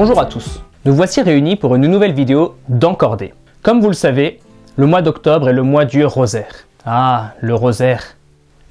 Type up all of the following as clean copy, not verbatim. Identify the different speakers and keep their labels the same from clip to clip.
Speaker 1: Bonjour à tous, nous voici réunis pour une nouvelle vidéo d'Encordé. Comme vous le savez, le mois d'octobre est le mois du rosaire. Ah, le rosaire.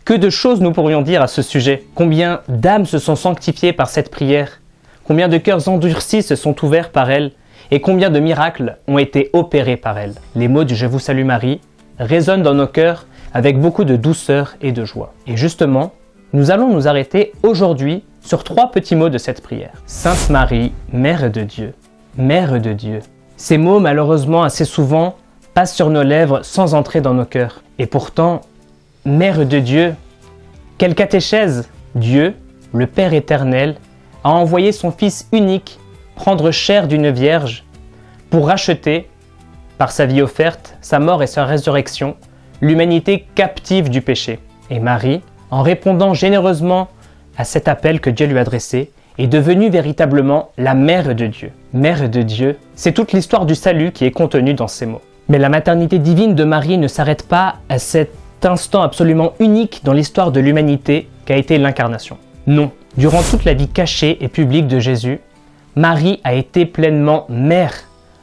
Speaker 1: Que de choses nous pourrions dire à ce sujet. Combien d'âmes se sont sanctifiées par cette prière. Combien de cœurs endurcis se sont ouverts par elle. Et combien de miracles ont été opérés par elle. Les mots du « Je vous salue Marie » résonnent dans nos cœurs avec beaucoup de douceur et de joie. Et justement, nous allons nous arrêter aujourd'hui sur 3 petits mots de cette prière. Sainte Marie, Mère de Dieu, Mère de Dieu. Ces mots, malheureusement, assez souvent, passent sur nos lèvres sans entrer dans nos cœurs. Et pourtant, Mère de Dieu, quelle catéchèse! Dieu, le Père éternel, a envoyé son Fils unique prendre chair d'une vierge pour racheter, par sa vie offerte, sa mort et sa résurrection, l'humanité captive du péché. Et Marie, en répondant généreusement à cet appel que Dieu lui adressait, est devenue véritablement la Mère de Dieu. Mère de Dieu, c'est toute l'histoire du salut qui est contenue dans ces mots. Mais la maternité divine de Marie ne s'arrête pas à cet instant absolument unique dans l'histoire de l'humanité qu'a été l'incarnation. Non, durant toute la vie cachée et publique de Jésus, Marie a été pleinement mère,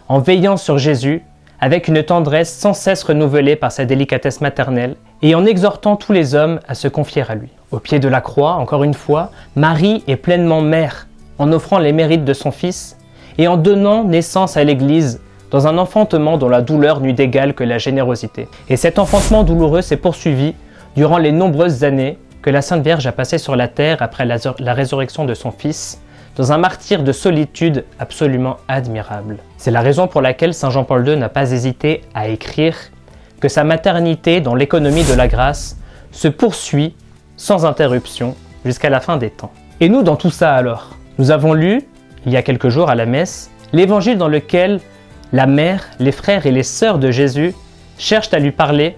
Speaker 1: en veillant sur Jésus avec une tendresse sans cesse renouvelée par sa délicatesse maternelle et en exhortant tous les hommes à se confier à lui. Au pied de la croix, encore une fois, Marie est pleinement mère, en offrant les mérites de son Fils et en donnant naissance à l'Église dans un enfantement dont la douleur n'eut d'égal que la générosité. Et cet enfantement douloureux s'est poursuivi durant les nombreuses années que la Sainte Vierge a passées sur la terre après la résurrection de son Fils, dans un martyre de solitude absolument admirable. C'est la raison pour laquelle Saint Jean-Paul II n'a pas hésité à écrire que sa maternité dans l'économie de la grâce se poursuit sans interruption jusqu'à la fin des temps. Et nous, dans tout ça alors, nous avons lu, il y a quelques jours à la messe, l'évangile dans lequel la mère, les frères et les sœurs de Jésus cherchent à lui parler,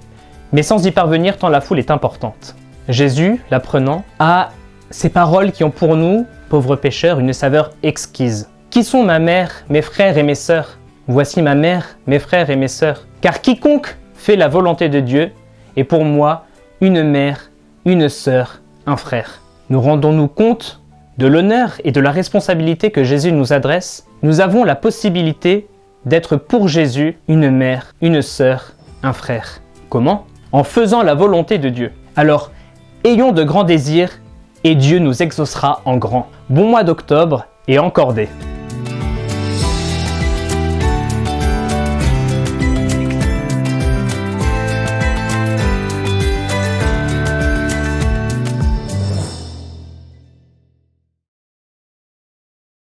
Speaker 1: mais sans y parvenir tant la foule est importante. Jésus, l'apprenant, a ces paroles qui ont pour nous, pauvres pécheurs, une saveur exquise. Qui sont ma mère, mes frères et mes sœurs? Voici ma mère, mes frères et mes sœurs. Car quiconque fait la volonté de Dieu est pour moi une mère, une sœur, un frère. Nous rendons-nous compte de l'honneur et de la responsabilité que Jésus nous adresse? Nous avons la possibilité d'être pour Jésus une mère, une sœur, un frère. Comment? En faisant la volonté de Dieu. Alors, ayons de grands désirs et Dieu nous exaucera en grand. Bon mois d'octobre et encordé.